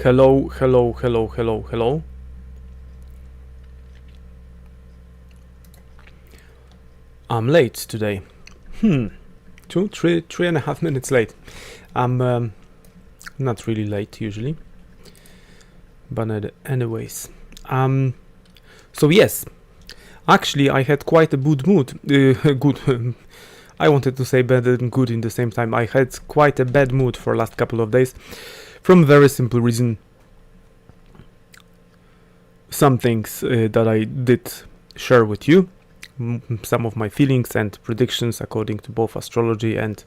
Hello, hello, hello, hello, hello. I'm late today. 3.5 minutes late. I'm not really late usually, but anyways. So yes, actually I had quite a good mood. Good. I wanted to say bad and good in the same time. I had quite a bad mood for last couple of days, from a very simple reason. Some things that I did share with you, some of my feelings and predictions according to both astrology and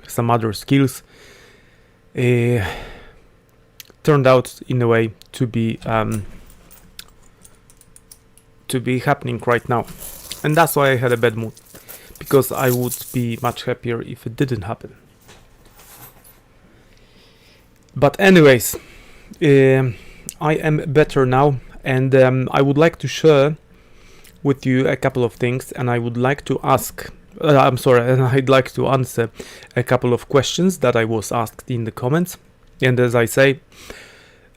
some other skills, turned out in a way to be happening right now, and that's why I had a bad mood, because I would be much happier if it didn't happen. But anyways, I am better now, and I would like to share with you a couple of things, and I would like to ask and I'd like to answer a couple of questions that I was asked in the comments. And as I say,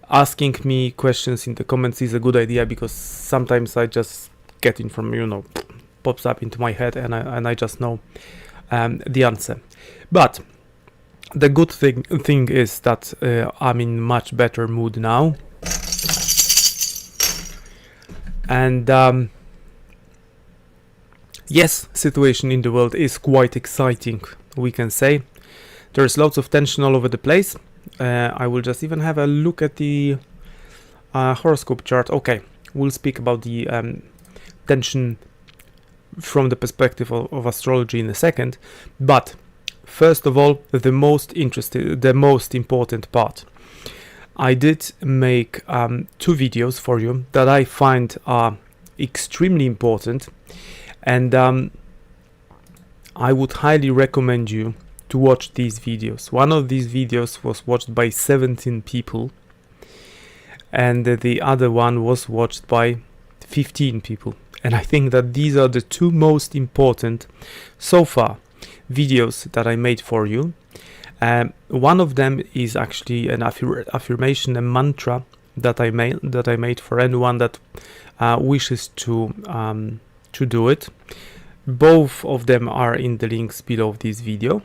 asking me questions in the comments is a good idea, because sometimes I just get in from, pops up into my head, and I just know the answer. But the good thing is that I'm in much better mood now, and yes, situation in the world is quite exciting, we can say. There's lots of tension all over the place. I will just even have a look at the horoscope chart. Okay, we'll speak about the tension from the perspective of astrology in a second. But first of all, the most important part. I did make 2 videos for you that I find are extremely important, and I would highly recommend you to watch these videos. One of these videos was watched by 17 people, and the other one was watched by 15 people. And I think that these are the 2 most important so far videos that I made for you. One of them is actually an affirmation, a mantra that I made for anyone that wishes to do it. Both of them are in the links below this video.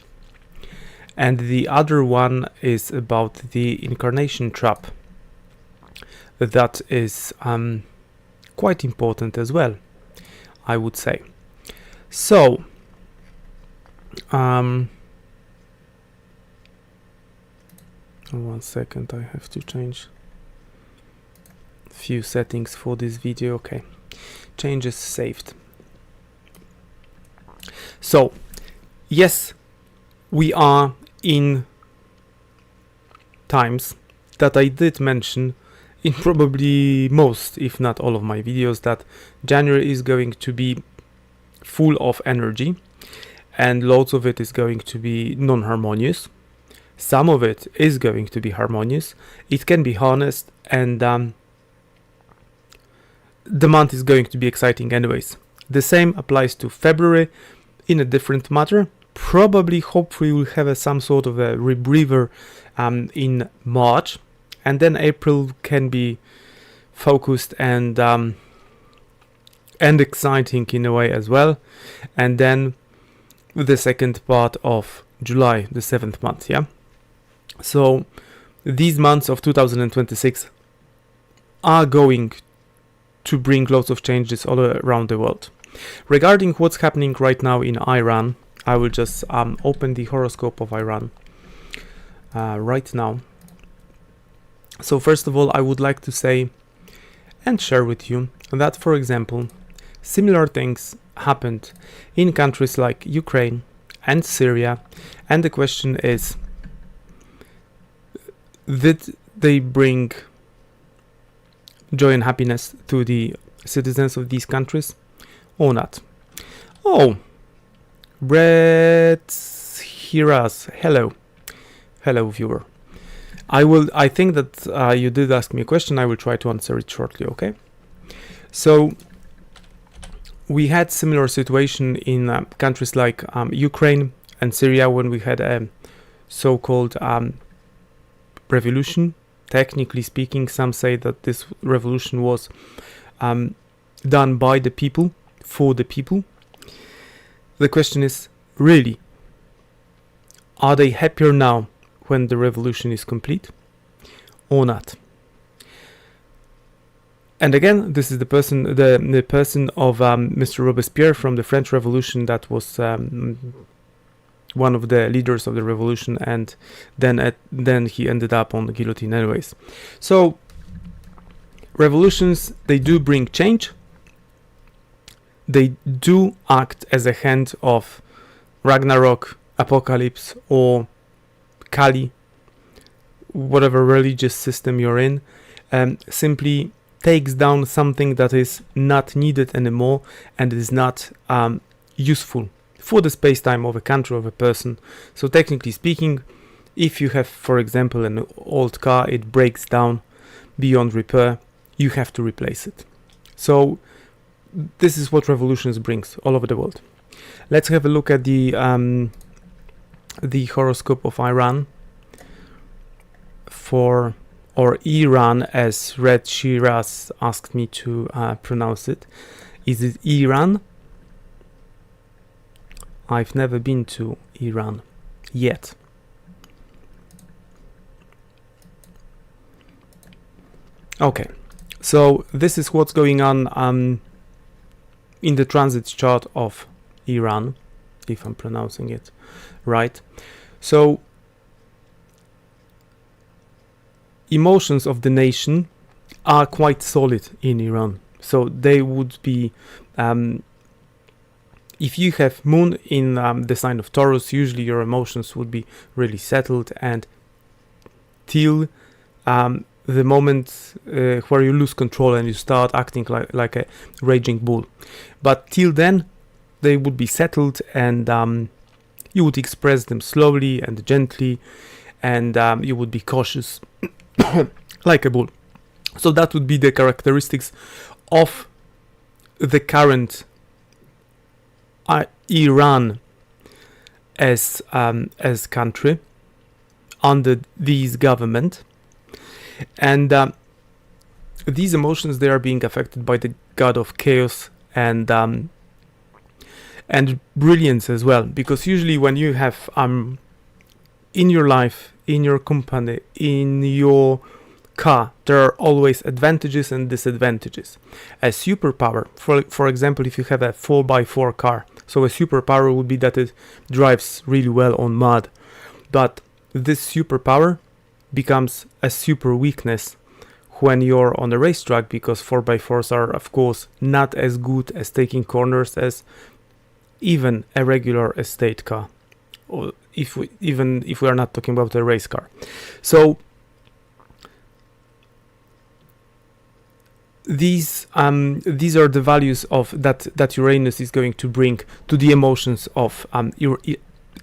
And the other one is about the incarnation trap. That is quite important as well, I would say. So, 1 second, I have to change a few settings for this video. Okay, changes saved. So, yes, we are in times that I did mention in probably most, if not all of my videos, that January is going to be full of energy, and lots of it is going to be non-harmonious. Some of it is going to be harmonious. It can be harnessed, and the month is going to be exciting anyways. The same applies to February in a different matter. Probably, hopefully, we'll have some sort of a rebreather in March, and then April can be focused and exciting in a way as well. And then the second part of July, the 7th month, yeah? So these months of 2026 are going to bring lots of changes all around the world. Regarding what's happening right now in Iran, I will just open the horoscope of Iran right now. So first of all, I would like to say and share with you that, for example, similar things happened in countries like Ukraine and Syria, and the question is, did they bring joy and happiness to the citizens of these countries or not? Oh, Brett Hiras, hello viewer. I think that you did ask me a question. I will try to answer it shortly, okay? So we had similar situation in countries like Ukraine and Syria when we had a so-called revolution Technically speaking, some say that this revolution was done by the people, for the people. The question is, really, are they happier now when the revolution is complete or not? And again, this is the person of Mr. Robespierre from the French Revolution, that was one of the leaders of the revolution, and then he ended up on the guillotine anyways. So revolutions, they do bring change. They do act as a hand of Ragnarok, Apocalypse, or Kali, whatever religious system you're in, simply takes down something that is not needed anymore and is not useful for the space-time of a country, of a person. So technically speaking, if you have, for example, an old car, it breaks down beyond repair, you have to replace it. So this is what revolutions brings all over the world. Let's have a look at the horoscope of Iran, or Iran, as Red Shiraz asked me to pronounce it. Is it Iran? I've never been to Iran yet. Okay, so this is what's going on in the transit chart of Iran, if I'm pronouncing it right. So emotions of the nation are quite solid in Iran. So they would be, if you have moon in the sign of Taurus, usually your emotions would be really settled, and till the moment where you lose control and you start acting like a raging bull. But till then, they would be settled, and you would express them slowly and gently, and you would be cautious like a bull. So that would be the characteristics of the current Iran as country under this government. And these emotions, they are being affected by the god of chaos and brilliance as well, because usually when you have in your life, in your company, in your car, there are always advantages and disadvantages. A superpower, for example, if you have a 4x4 car, so a superpower would be that it drives really well on mud, but this superpower becomes a super weakness when you're on the racetrack, because 4x4s are of course not as good as taking corners as even a regular estate car, or if we are not talking about a race car. So these are the values of that Uranus is going to bring to the emotions of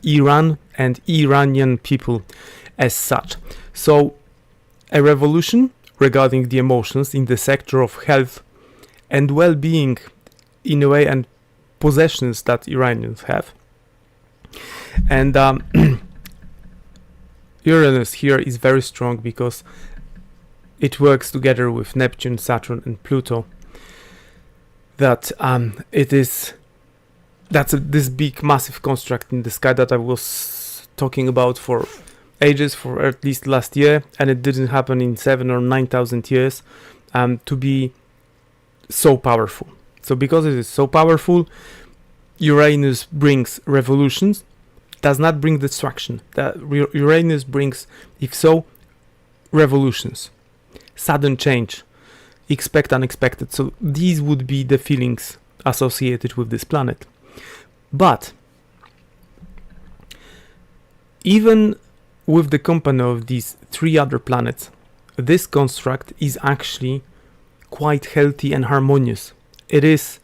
Iran and Iranian people as such. So a revolution regarding the emotions in the sector of health and well-being, in a way, and possessions that Iranians have. And Uranus here is very strong because it works together with Neptune, Saturn, and Pluto. That this big massive construct in the sky that I was talking about for ages, for at least last year, and it didn't happen in 7,000 or 9,000 years, to be so powerful. So because it is so powerful, Uranus brings revolutions, does not bring destruction. Uranus brings, if so, revolutions, sudden change, expect unexpected. So these would be the feelings associated with this planet. But even with the company of these three other planets, this construct is actually quite healthy and harmonious. It is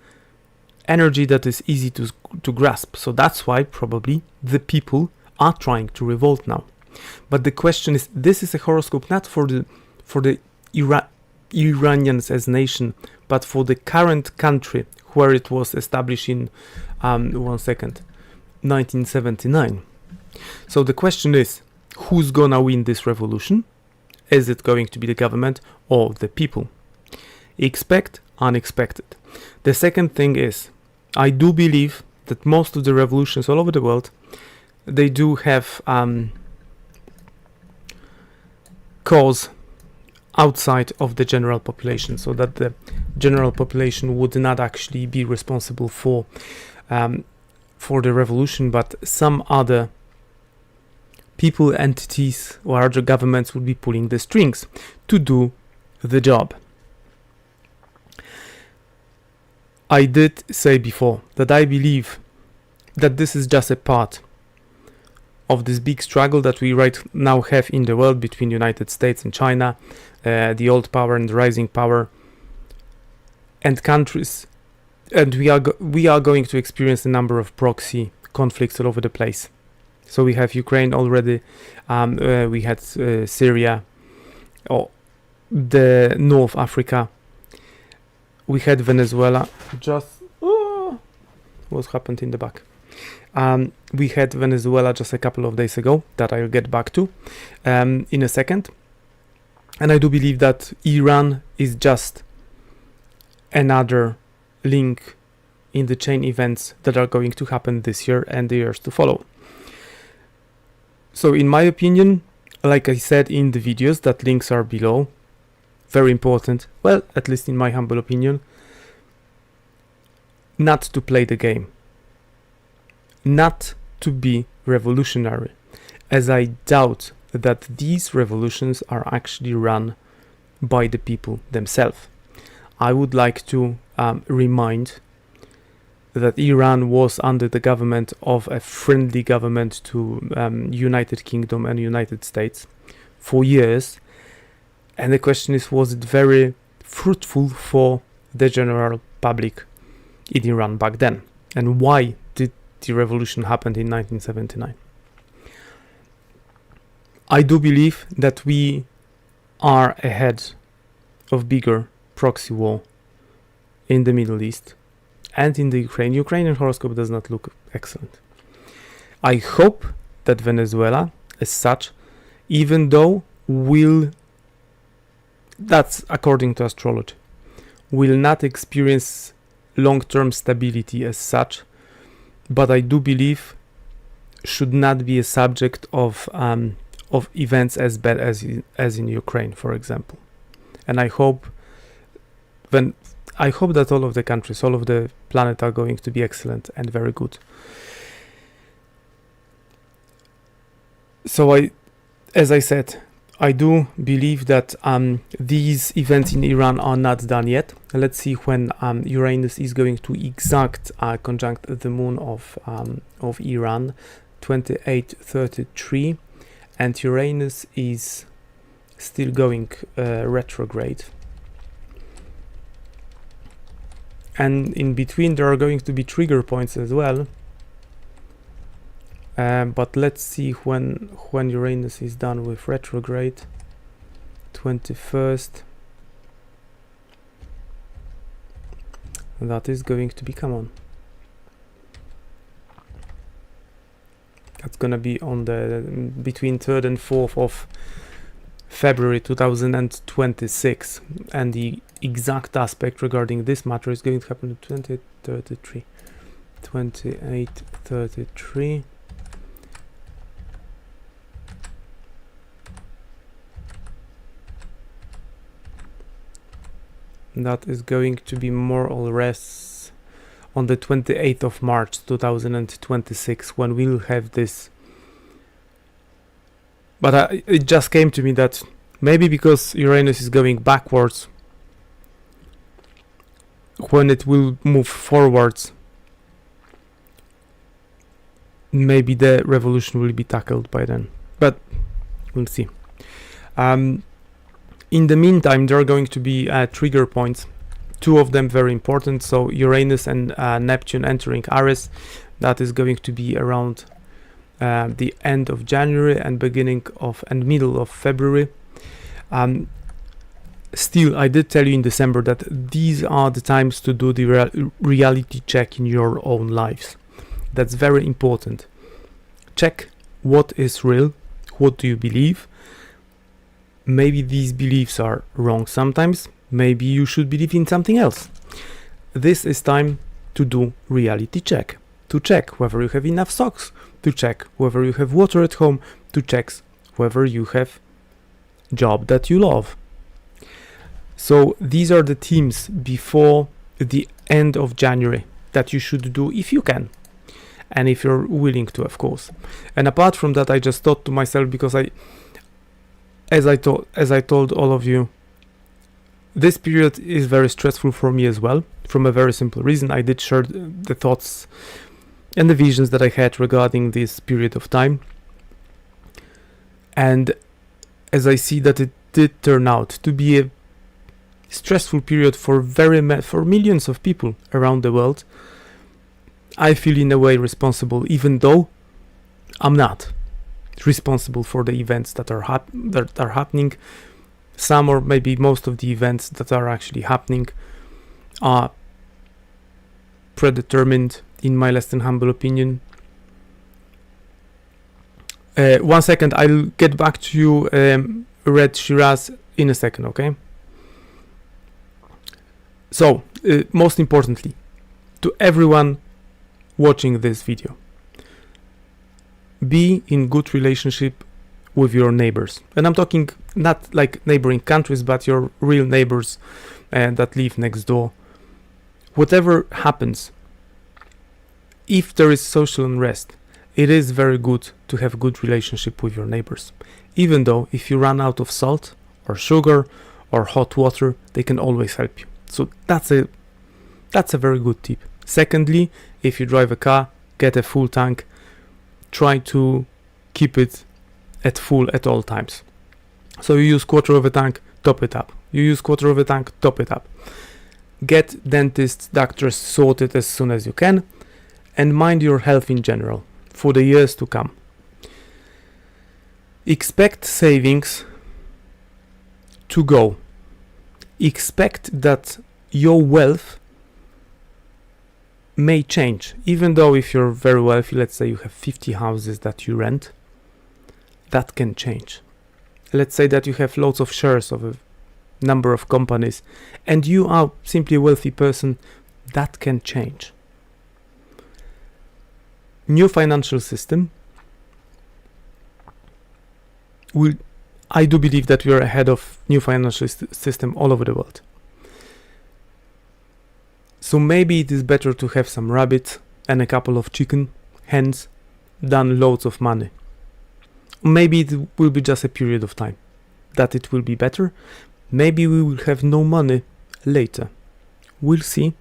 energy that is easy to grasp. So that's why probably the people are trying to revolt now. But the question is, this is a horoscope not for the Iranians as nation, but for the current country where it was established in 1979. So the question is, who's gonna win this revolution? Is it going to be the government or the people? Expect unexpected. The second thing is, I do believe that most of the revolutions all over the world, they do have cause outside of the general population, so that the general population would not actually be responsible for the revolution, but some other people, entities, or other governments would be pulling the strings to do the job. I did say before that I believe that this is just a part of this big struggle that we right now have in the world between the United States and China, the old power and the rising power, and countries, and we are going to experience a number of proxy conflicts all over the place. So we have Ukraine already, we had Syria, or the North Africa, we had Venezuela. What happened in the back? We had Venezuela just a couple of days ago, that I'll get back to in a second. And I do believe that Iran is just another link in the chain events that are going to happen this year and the years to follow. So in my opinion, like I said in the videos, that links are below, very important, well, at least in my humble opinion, not to play the game, not to be revolutionary, as I doubt that these revolutions are actually run by the people themselves. I would like to remind that Iran was under the government of a friendly government to United Kingdom and United States for years, and the question is, was it very fruitful for the general public in Iran back then, and why did the revolution happen in 1979? I do believe that we are ahead of bigger proxy war in the Middle East and in the Ukraine. Ukrainian horoscope does not look excellent. I hope that Venezuela, as such, even though that's according to astrology, will not experience long-term stability as such, but I do believe should not be a subject of events as bad as in Ukraine, for example. And I hope that all of the countries, all of the planet are going to be excellent and very good. So as I said, I do believe that these events in Iran are not done yet. Let's see when Uranus is going to conjunct the moon of Iran, 2833, and Uranus is still going retrograde. And in between there are going to be trigger points as well. But let's see when Uranus is done with retrograde. 21st. That is going to be, come on. That's gonna be on the between 3rd and 4th of February 2026, and the exact aspect regarding this matter is going to happen at 2833. 2833. That is going to be more or less on the 28th of March 2026, when we'll have this. But it just came to me that maybe because Uranus is going backwards, when it will move forwards, maybe the revolution will be tackled by then. But we'll see. In the meantime, there are going to be trigger points, two of them very important. So Uranus and Neptune entering Aries, that is going to be around the end of January and beginning of and middle of February. Still, I did tell you in December that these are the times to do the reality check in your own lives. That's very important. Check what is real, what do you believe, Maybe these beliefs are wrong sometimes. Maybe you should believe in something else. This is time to do reality check. To check whether you have enough socks, to check whether you have water at home, to check whether you have job that you love. So these are the themes before the end of January that you should do if you can, and if you're willing to, of course. And apart from that, I just thought to myself, because as I told all of you, this period is very stressful for me as well, from a very simple reason. I did share the thoughts and the visions that I had regarding this period of time, and as I see that it did turn out to be a stressful period for for millions of people around the world, I feel in a way responsible, even though I'm not responsible for the events that are happening. Some or maybe most of the events that are actually happening are predetermined, in my less than humble opinion. 1 second, I'll get back to you, Red Shiraz, in a second, okay? So, most importantly, to everyone watching this video, be in good relationship with your neighbors. And I'm talking not like neighboring countries, but your real neighbors that live next door. Whatever happens, if there is social unrest, it is very good to have good relationship with your neighbors. Even though if you run out of salt or sugar or hot water, they can always help you. So that's a very good tip. Secondly, if you drive a car, get a full tank. Try to keep it at full at all times. So you use quarter of a tank, top it up. You use quarter of a tank, top it up. Get dentists, doctors sorted as soon as you can, and mind your health in general for the years to come. Expect savings to go. Expect that your wealth may change, even though if you're very wealthy, let's say you have 50 houses that you rent, that can change. Let's say that you have lots of shares of a number of companies and you are simply a wealthy person, that can change. New financial system I do believe that we are ahead of new financial system all over the world. So maybe it is better to have some rabbits and a couple of chicken hens than loads of money. Maybe it will be just a period of time that it will be better. Maybe we will have no money later. We'll see.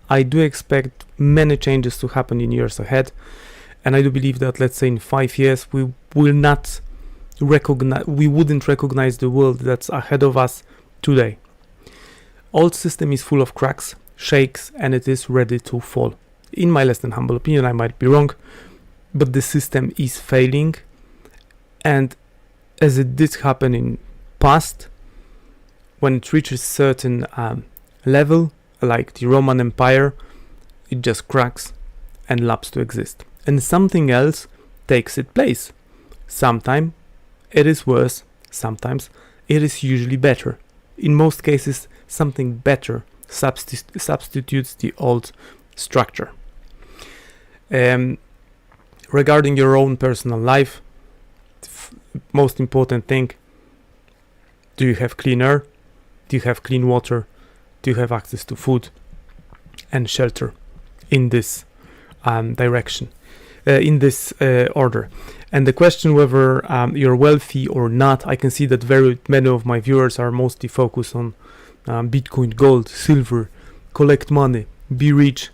I do expect many changes to happen in years ahead, and I do believe that, let's say in 5 years, we wouldn't recognize the world that's ahead of us today. Old system is full of cracks, shakes, and it is ready to fall. In my less than humble opinion, I might be wrong, but the system is failing, and as it did happen in past, when it reaches certain level, like the Roman Empire, it just cracks and lapses to exist, and something else takes its place. Sometimes it is worse, sometimes it is usually better. In most cases, something better substitutes the old structure. Regarding your own personal life, most important thing, do you have clean air? Do you have clean water? Do you have access to food and shelter in this direction, in this order? And the question whether you're wealthy or not, I can see that very many of my viewers are mostly focused on Bitcoin, gold, silver, collect money, be rich.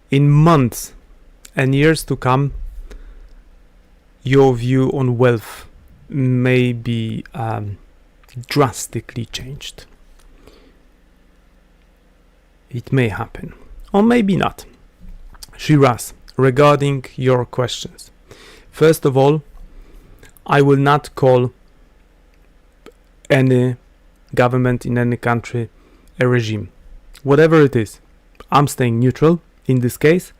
In months and years to come, your view on wealth may be drastically changed. It may happen, or maybe not. Shiraz, regarding your questions. First of all, I will not call any government in any country a regime. Whatever it is, I'm staying neutral in this case.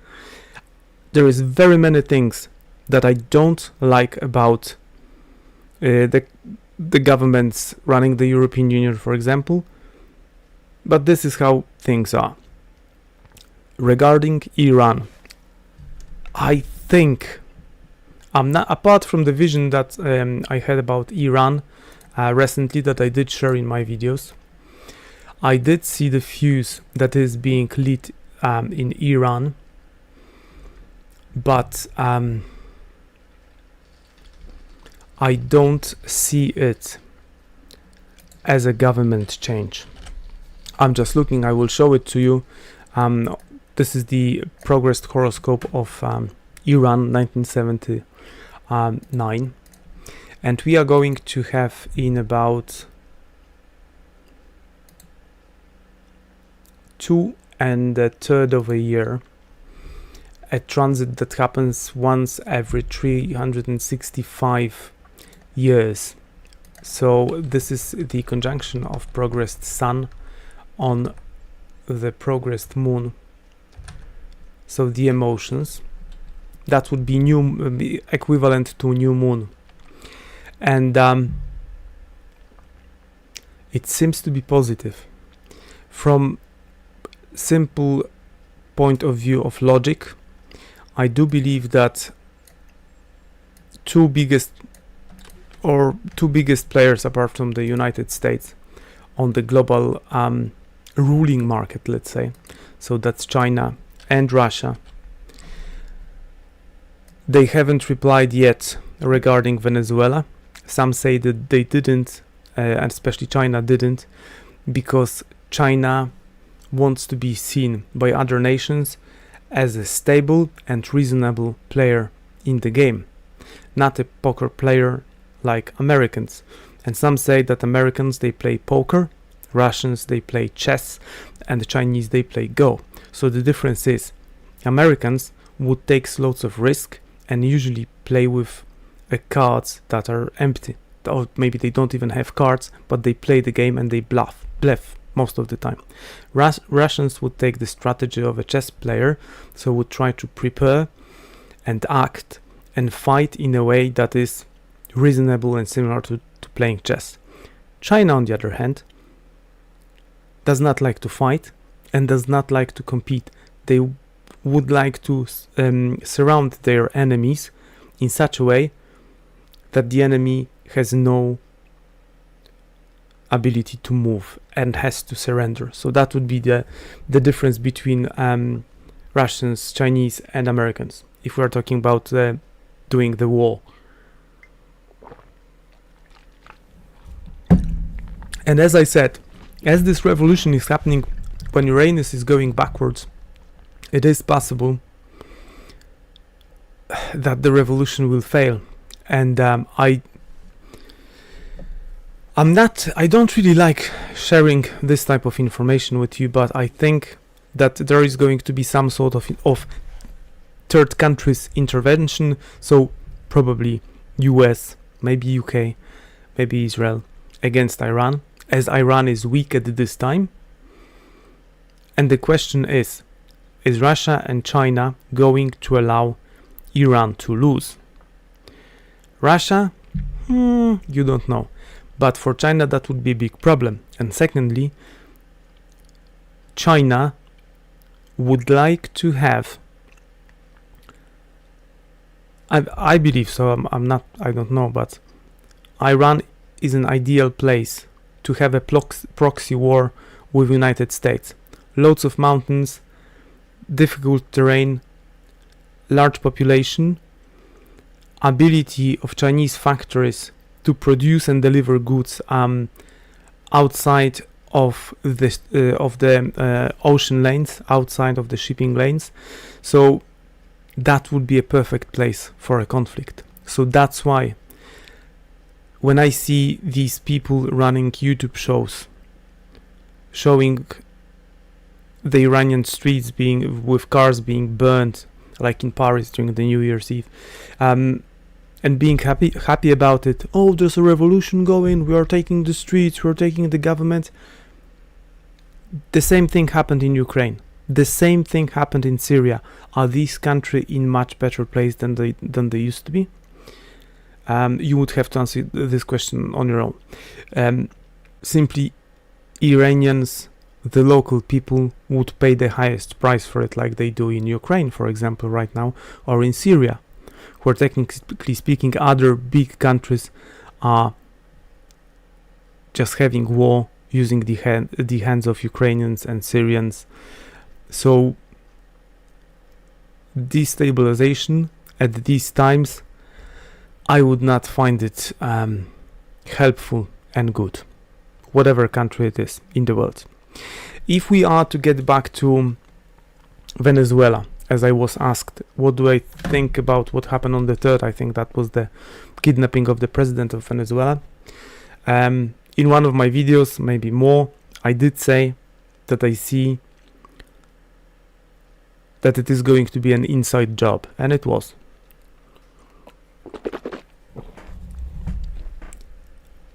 There is very many things that I don't like about the the governments running the European Union, for example. But this is how things are. Regarding Iran, I think I'm not, apart from the vision that I had about Iran recently that I did share in my videos, I did see the fuse that is being lit in Iran, but I don't see it as a government change. I'm just looking, I will show it to you. This is the progressed horoscope of Iran 1979, and we are going to have in about 2 1/3 of a year a transit that happens once every 365 years. So this is the conjunction of progressed sun on the progressed moon. So the emotions, that would be be equivalent to new moon, and it seems to be positive from simple point of view of logic. I do believe that two biggest players apart from the United States on the global ruling market, let's say, so that's China and Russia. They haven't replied yet regarding Venezuela. Some say that they didn't, and especially China didn't, because China wants to be seen by other nations as a stable and reasonable player in the game, not a poker player like Americans. And some say that Americans, they play poker, Russians, they play chess, and the Chinese, they play Go. So the difference is Americans would take lots of risk and usually play with cards that are empty, or maybe they don't even have cards, but they play the game and they bluff most of the time. Russians would take the strategy of a chess player, so would try to prepare and act and fight in a way that is reasonable and similar to playing chess. China, on the other hand, does not like to fight and does not like to compete. They would like to surround their enemies in such a way that the enemy has no ability to move and has to surrender. So that would be the difference between Russians, Chinese and Americans, if we are talking about doing the war. And as I said, as this revolution is happening when Uranus is going backwards, it is possible that the revolution will fail. And I don't really like sharing this type of information with you, but I think that there is going to be some sort of third countries intervention. So probably US, maybe UK, maybe Israel against Iran, as Iran is weak at this time. And the question is Russia and China going to allow Iran to lose? Russia, you don't know. But for China, that would be a big problem. And secondly, China would like to have, I believe so, I don't know, but Iran is an ideal place to have a proxy war with United States. Loads of mountains, difficult terrain, large population, ability of Chinese factories to produce and deliver goods outside of the ocean lanes, outside of the shipping lanes. So that would be a perfect place for a conflict. So that's why when I see these people running YouTube shows showing the Iranian streets with cars being burned, like in Paris during the New Year's Eve, and being happy about it. Oh, there's a revolution going, we are taking the streets, we are taking the government. The same thing happened in Ukraine. The same thing happened in Syria. Are these countries in much better place than they used to be? You would have to answer this question on your own. Simply, Iranians, the local people, would pay the highest price for it, like they do in Ukraine, for example, right now, or in Syria, where technically speaking, other big countries are just having war using the hands of Ukrainians and Syrians. So destabilization at these times, I would not find it helpful and good, whatever country it is in the world. If we are to get back to Venezuela, as I was asked, what do I think about what happened on the 3rd? I think that was the kidnapping of the president of Venezuela. In one of my videos, maybe more, I did say that I see that it is going to be an inside job, and it was.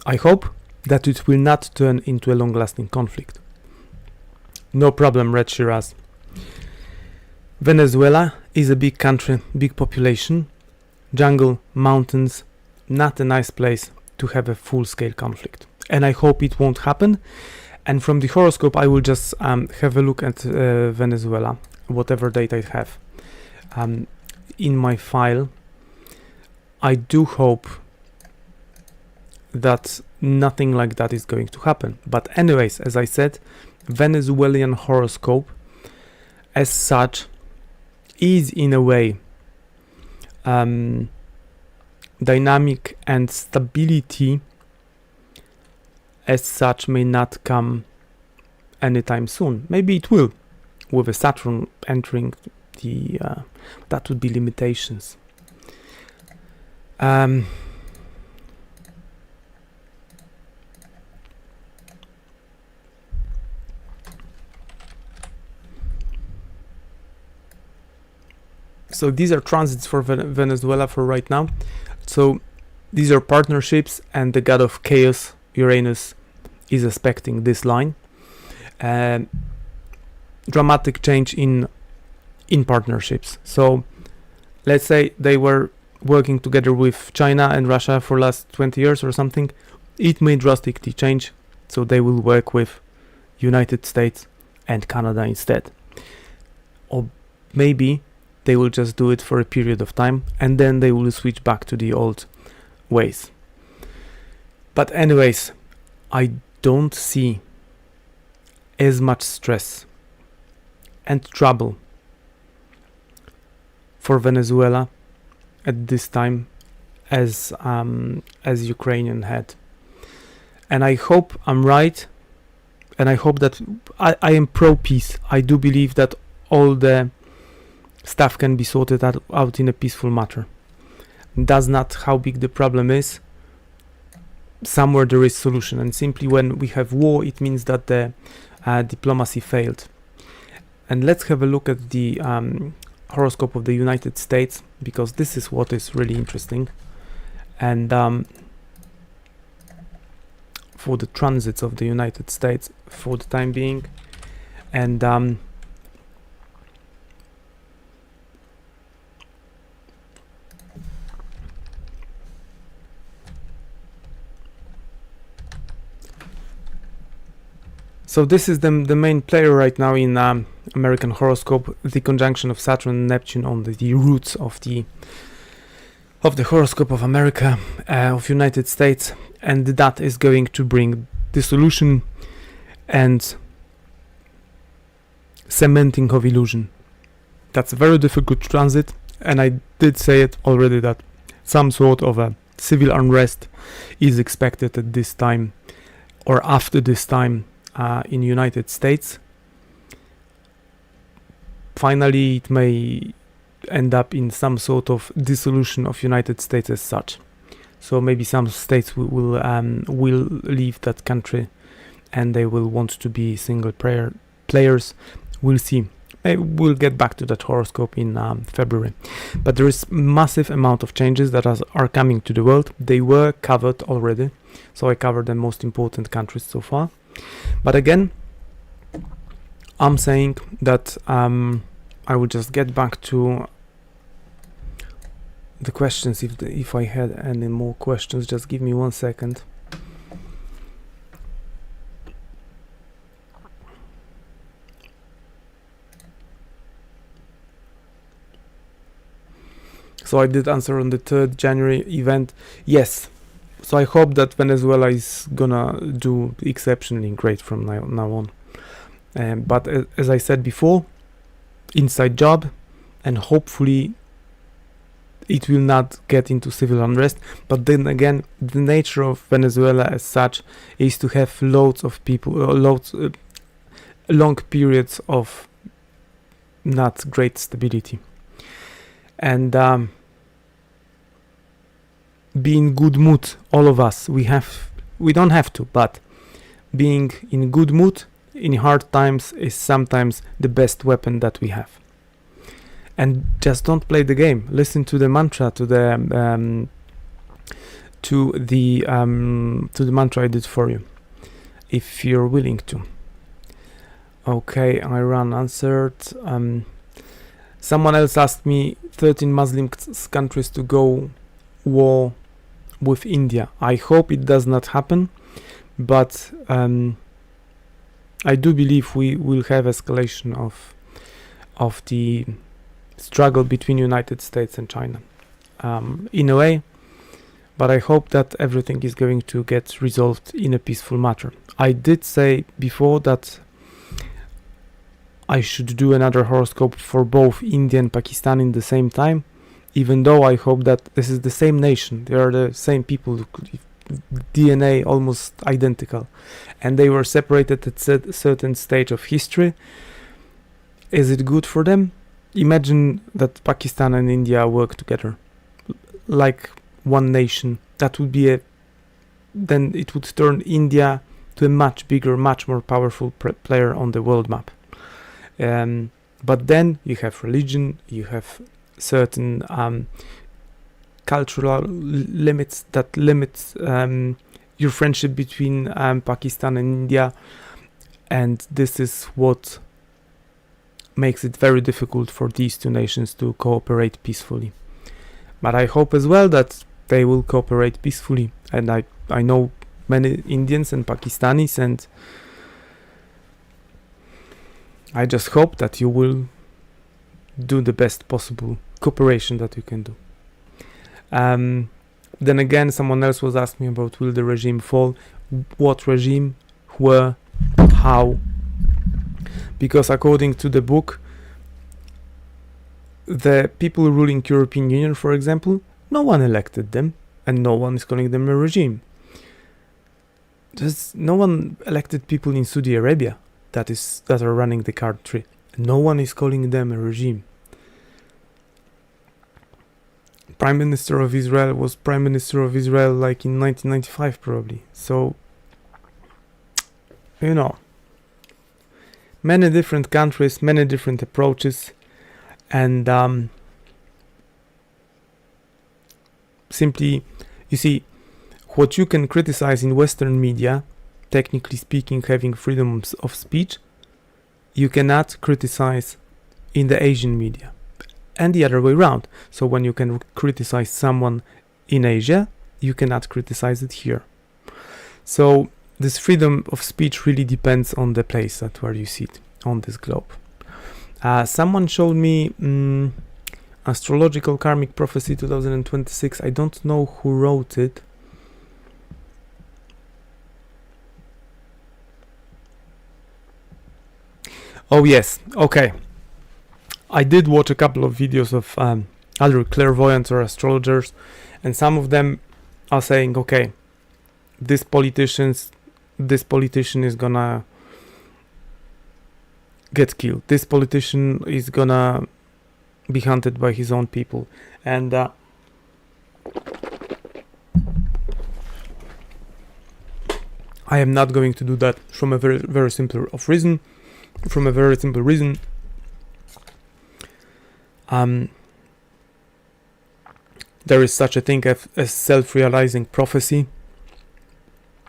I hope that it will not turn into a long-lasting conflict. No problem, Red Shiraz. Venezuela is a big country, big population, jungle, mountains, not a nice place to have a full-scale conflict. And I hope it won't happen. And from the horoscope, I will just have a look at Venezuela, whatever date I have in my file. I do hope that nothing like that is going to happen. But anyways, as I said, Venezuelan horoscope as such is in a way dynamic, and stability as such may not come anytime soon. Maybe it will, with a Saturn entering the that would be limitations. So these are transits for Venezuela for right now. So these are partnerships, and the god of chaos, Uranus, is aspecting this line. Dramatic change in partnerships. So let's say they were working together with China and Russia for last 20 years or something. It may drastically change, so they will work with United States and Canada instead. Or maybe they will just do it for a period of time, and then they will switch back to the old ways. But anyways, I don't see as much stress and trouble for Venezuela at this time as Ukrainian had. And I hope I'm right, and I hope that I am pro-peace. I do believe that all the stuff can be sorted out in a peaceful manner. That's not how big the problem is. Somewhere there is solution, and simply when we have war, it means that the diplomacy failed. And let's have a look at the horoscope of the United States, because this is what is really interesting. And for the transits of the United States for the time being, and so this is the main player right now in American horoscope, the conjunction of Saturn and Neptune on the roots of the horoscope of America, of United States, and that is going to bring dissolution and cementing of illusion. That's a very difficult transit, and I did say it already that some sort of a civil unrest is expected at this time or after this time in United States. Finally, it may end up in some sort of dissolution of United States as such. So maybe some states will leave that country, and they will want to be single players. We'll see. Maybe we'll get back to that horoscope in February. But there is massive amount of changes that are coming to the world. They were covered already, so I covered the most important countries so far. But again, I'm saying that I will just get back to the questions, if I had any more questions. Just give me 1 second. So I did answer on the 3rd January event. Yes. So I hope that Venezuela is gonna do exceptionally great from now on. But as I said before, inside job, and hopefully it will not get into civil unrest. But then again, the nature of Venezuela as such is to have loads of people, long periods of not great stability. And be in good mood, all of us. We don't have to, but being in good mood in hard times is sometimes the best weapon that we have. And just don't play the game. Listen to the mantra, to the mantra I did for you, if you're willing to. Okay, Iran answered. Someone else asked me 13 Muslim countries to go war with India. I hope it does not happen, but I do believe we will have escalation of the struggle between United States and China, in a way, but I hope that everything is going to get resolved in a peaceful manner. I did say before that I should do another horoscope for both India and Pakistan in the same time, even though I hope that this is the same nation, they are the same people, DNA almost identical, and they were separated at a certain stage of history. Is it good for them? Imagine that Pakistan and India work together like one nation. That would be then it would turn India to a much bigger, much more powerful player on the world map. But then you have religion, you have certain cultural limits that limit your friendship between Pakistan and India, and this is what makes it very difficult for these two nations to cooperate peacefully. But I hope as well that they will cooperate peacefully, and I know many Indians and Pakistanis, and I just hope that you will do the best possible cooperation that you can do. Then again, someone else was asking me about will the regime fall, what regime, where, how, because according to the book, the people ruling European Union, for example, no one elected them, and no one is calling them a regime. There's no one elected people in Saudi Arabia that are running the country. No one is calling them a regime. Prime Minister of Israel was Prime Minister of Israel like in 1995 probably. So, you know, many different countries, many different approaches, and simply, you see, what you can criticize in Western media, technically speaking, having freedom of speech, you cannot criticize in the Asian media, and the other way around. So when you can criticize someone in Asia, you cannot criticize it here. So this freedom of speech really depends on the place that where you sit on this globe. Someone showed me Astrological Karmic Prophecy 2026. I don't know who wrote it. Oh yes, okay. I did watch a couple of videos of other clairvoyants or astrologers, and some of them are saying, okay, this politician is gonna get killed. This politician is gonna be hunted by his own people, and I am not going to do that from a very, very simple reason. From a very simple reason. There is such a thing as self-realizing prophecy.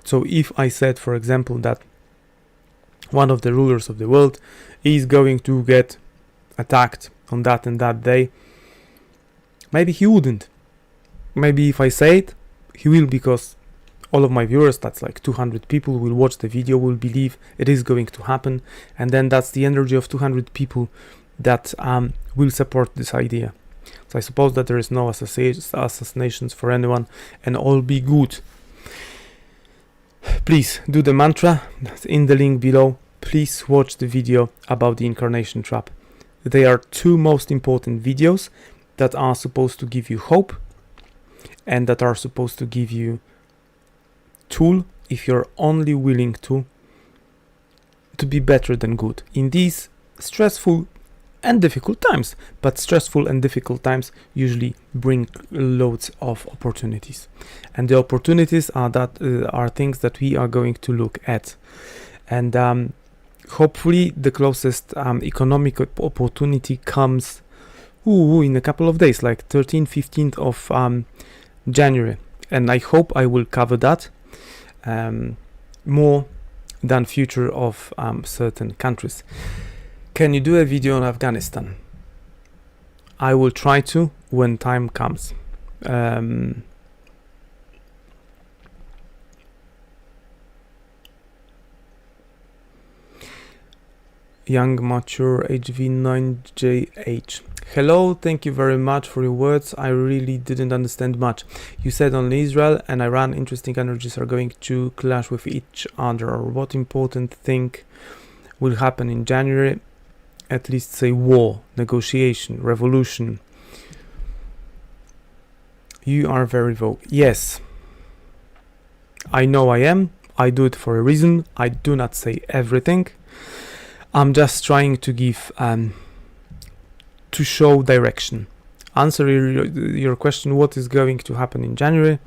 So if I said, for example, that one of the rulers of the world is going to get attacked on that and that day, maybe he wouldn't. maybe if I say it, he will, because all of my viewers, that's like 200 people, will watch the video, will believe it is going to happen, and then that's the energy of 200 people that will support this idea. So I suppose that there is no assassinations for anyone, and all be good. Please do the mantra that's in the link below. Please watch the video about the incarnation trap. They are two most important videos that are supposed to give you hope, and that are supposed to give you tool, if you're only willing to be better than good in these stressful and difficult times. But stressful and difficult times usually bring loads of opportunities, and the opportunities are things that we are going to look at. And hopefully the closest economic opportunity comes in a couple of days, like 13th, 15th of January, and I hope I will cover that more than future of certain countries. Can you do a video on Afghanistan? I will try to when time comes. Young mature HV9JH. Hello, thank you very much for your words. I really didn't understand much. You said only Israel and Iran interesting energies are going to clash with each other. Or what important thing will happen in January? At least say war, negotiation, revolution. You are very vogue. Yes, I know I am. I do it for a reason. I do not say everything. I'm just trying to give to show direction. Answer your question, what is going to happen in January?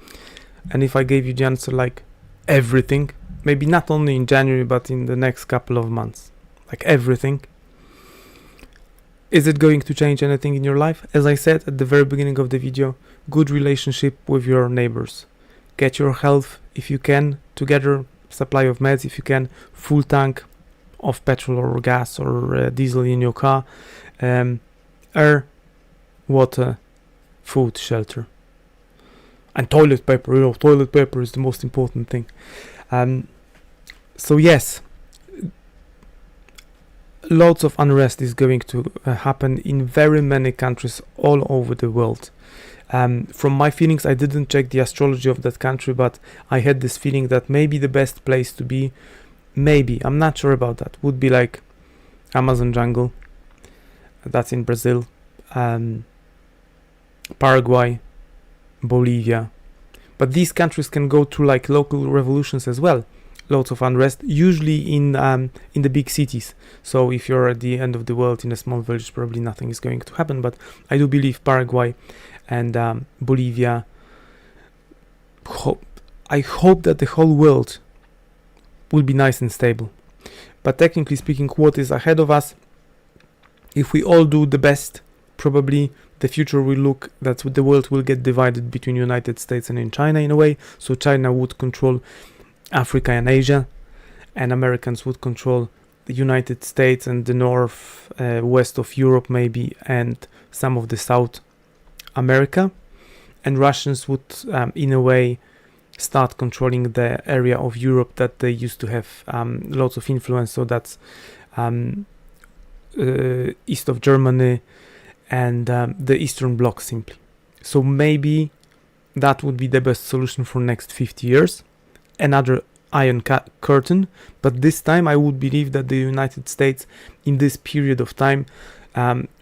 And if I gave you the answer like everything, maybe not only in January but in the next couple of months, like everything, is it going to change anything in your life? As I said at the very beginning of the video, good relationship with your neighbors. Get your health if you can together, supply of meds if you can, full tank of petrol or gas or diesel in your car, air, water, food, shelter, and toilet paper. Toilet paper is the most important thing. So yes, lots of unrest is going to happen in very many countries all over the world. From my feelings, I didn't check the astrology of that country, but I had this feeling that maybe the best place to be, maybe, I'm not sure about that, would be like Amazon jungle. That's in Brazil, Paraguay, Bolivia. But these countries can go through like local revolutions as well. Lots of unrest, usually in the big cities. So if you're at the end of the world in a small village, probably nothing is going to happen. But I do believe Paraguay and Bolivia. I hope that the whole world will be nice and stable. But technically speaking, what is ahead of us? If we all do the best, probably the future will look that the world will get divided between United States and in China in a way. So China would control Africa and Asia, and Americans would control the United States and the north, west of Europe maybe, and some of the South America. And Russians would, in a way, start controlling the area of Europe that they used to have lots of influence. So that's east of Germany and the Eastern Bloc simply. So maybe that would be the best solution for next 50 years. Another iron curtain, but this time I would believe that the United States in this period of time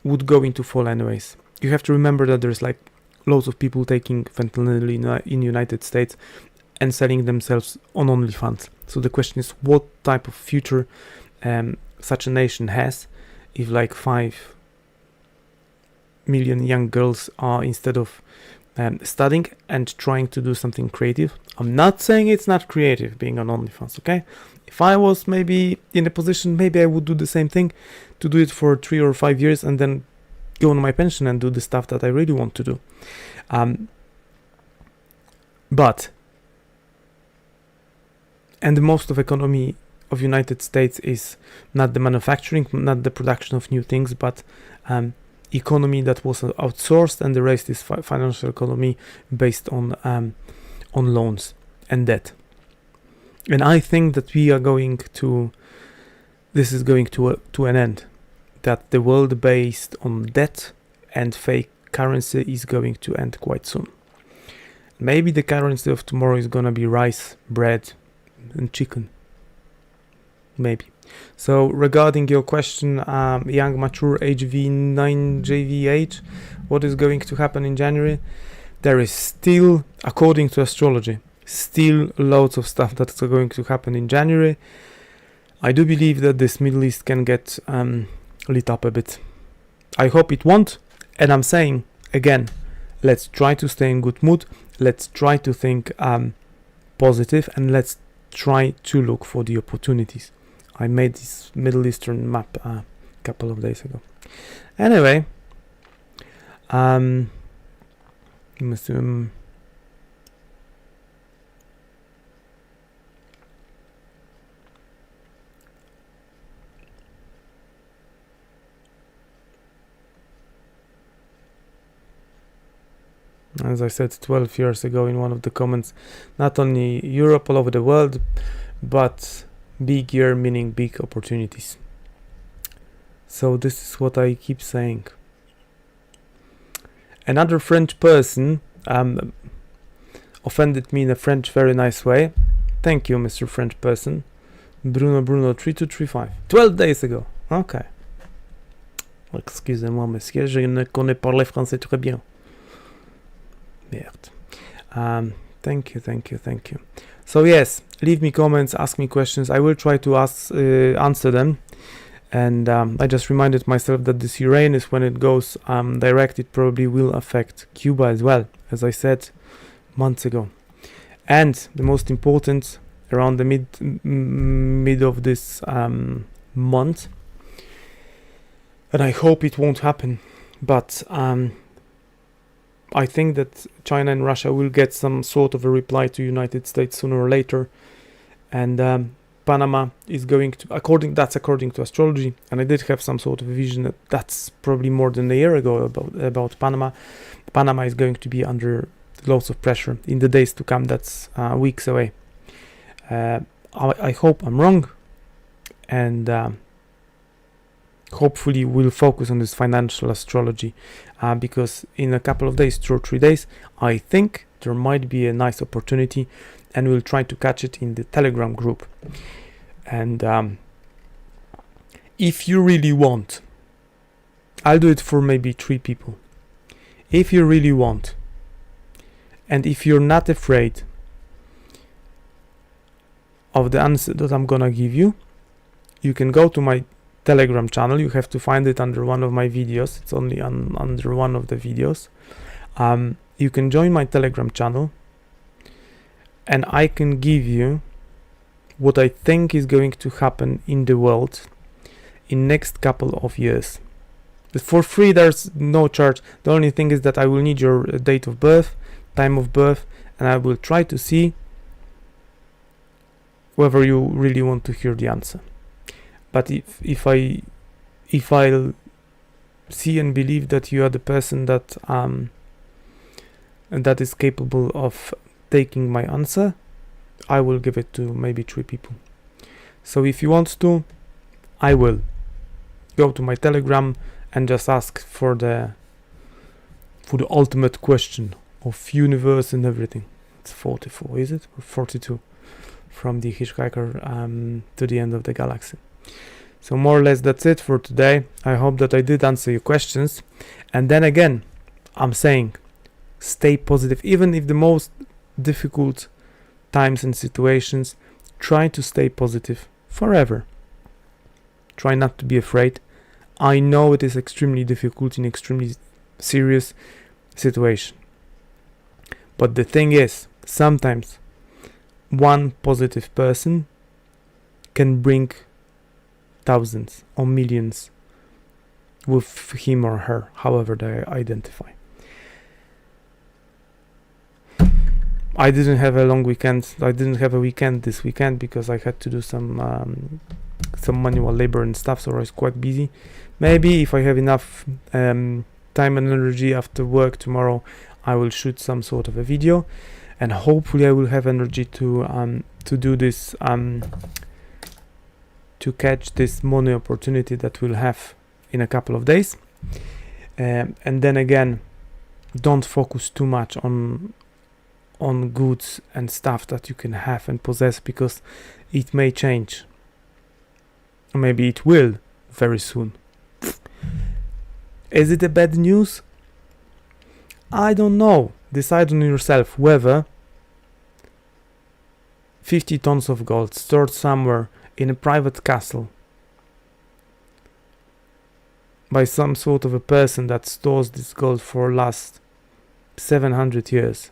would go into fall anyways. You have to remember that there's like loads of people taking fentanyl in United States and selling themselves on OnlyFans. So the question is, what type of future such a nation has if like 5 million young girls are, instead of studying and trying to do something creative. I'm not saying it's not creative being on OnlyFans, okay? If I was maybe in a position, maybe I would do the same thing, to do it for 3 or 5 years and then go on my pension and do the stuff that I really want to do. And most of economy of United States is not the manufacturing, not the production of new things, but economy that was outsourced, and the rest is financial economy based on loans and debt. And I think that this is going to an end, that the world based on debt and fake currency is going to end quite soon. Maybe the currency of tomorrow is gonna be rice, bread, and chicken. Maybe. So regarding your question, young, mature, HV9, JV8, what is going to happen in January? There is still, according to astrology, still loads of stuff that's going to happen in January. I do believe that this Middle East can get lit up a bit. I hope it won't. And I'm saying, again, let's try to stay in good mood. Let's try to think positive, and let's try to look for the opportunities. I made this Middle Eastern map a couple of days ago. Anyway, as I said 12 years ago in one of the comments, not only Europe, all over the world, but big year meaning big opportunities. So this is what I keep saying. Another French person offended me in a French very nice way. Thank you, Mr. French person. Bruno 3235. 12 days ago. Okay. Excusez-moi, monsieur, je ne connais pas le français très bien. Merde. Thank you. So yes, leave me comments, ask me questions. I will try to answer them. And I just reminded myself that this Uranus, when it goes direct, it probably will affect Cuba as well, as I said months ago. And the most important, around the mid of this month, and I hope it won't happen, but I think that China and Russia will get some sort of a reply to United States sooner or later, and Panama is going to, according to astrology, and I did have some sort of a vision that's probably more than a year ago about Panama. Panama is going to be under lots of pressure in the days to come. That's weeks away. I hope I'm wrong, and hopefully we'll focus on this financial astrology, because in a couple of days, 2 or 3 days, I think there might be a nice opportunity, and we'll try to catch it in the Telegram group. And if you really want, I'll do it for maybe 3 people. If you really want, and if you're not afraid of the answer that I'm gonna give you, you can go to my Telegram channel. You have to find it under one of my videos. It's only under one of the videos. You can join my Telegram channel, and I can give you what I think is going to happen in the world in next couple of years. But for free, there's no charge. The only thing is that I will need your date of birth, time of birth, and I will try to see whether you really want to hear the answer. But if I'll see and believe that you are the person that and that is capable of taking my answer, I will give it to maybe 3 people. So if you want to, I will go to my Telegram and just ask for the ultimate question of universe and everything. It's 44, is it? Or 42, from the hitchhiker to the end of the galaxy. So more or less that's it for today. I hope that I did answer your questions. And then again, I'm saying, stay positive. Even if the most difficult times and situations, try to stay positive forever. Try not to be afraid. I know it is extremely difficult in extremely serious situation. But the thing is, sometimes one positive person can bring thousands or millions with him or her, however they identify. I didn't have a long weekend. I didn't have a weekend this weekend because I had to do some manual labor and stuff, so I was quite busy. Maybe if I have enough time and energy after work tomorrow, I will shoot some sort of a video, and hopefully I will have energy to do this, to catch this money opportunity that we'll have in a couple of days. And then again, don't focus too much on goods and stuff that you can have and possess, because it may change. Maybe it will very soon. Is it a bad news? I don't know. Decide on yourself whether 50 tons of gold stored somewhere in a private castle by some sort of a person that stores this gold for last 700 years.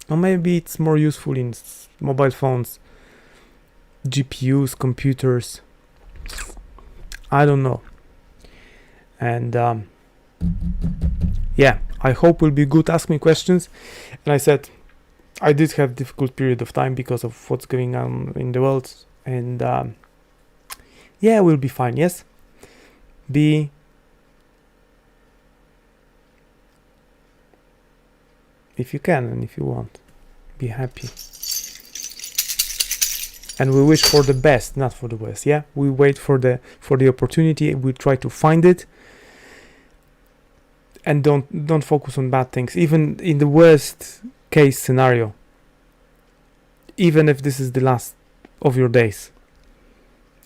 Or maybe it's more useful in mobile phones, GPUs, computers. I don't know. And yeah, I hope will be good. Ask me questions. And I said I did have difficult period of time because of what's going on in the world. And yeah, we'll be fine. Yes. If you can and if you want, be happy. And we wish for the best, not for the worst. Yeah, we wait for the opportunity. We try to find it, and don't focus on bad things. Even in the worst case scenario, even if this is the last of your days,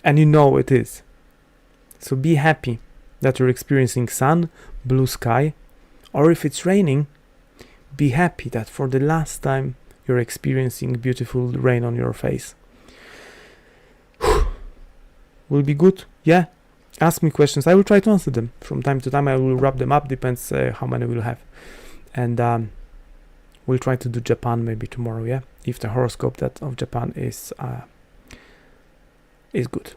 and you know it is. So be happy that you're experiencing sun, blue sky, or if it's raining, be happy that for the last time you're experiencing beautiful rain on your face. Will be good. Yeah, ask me questions. I will try to answer them from time to time. I will wrap them up, depends how many we'll have. And we'll try to do Japan maybe tomorrow, yeah, if the horoscope that of Japan is good.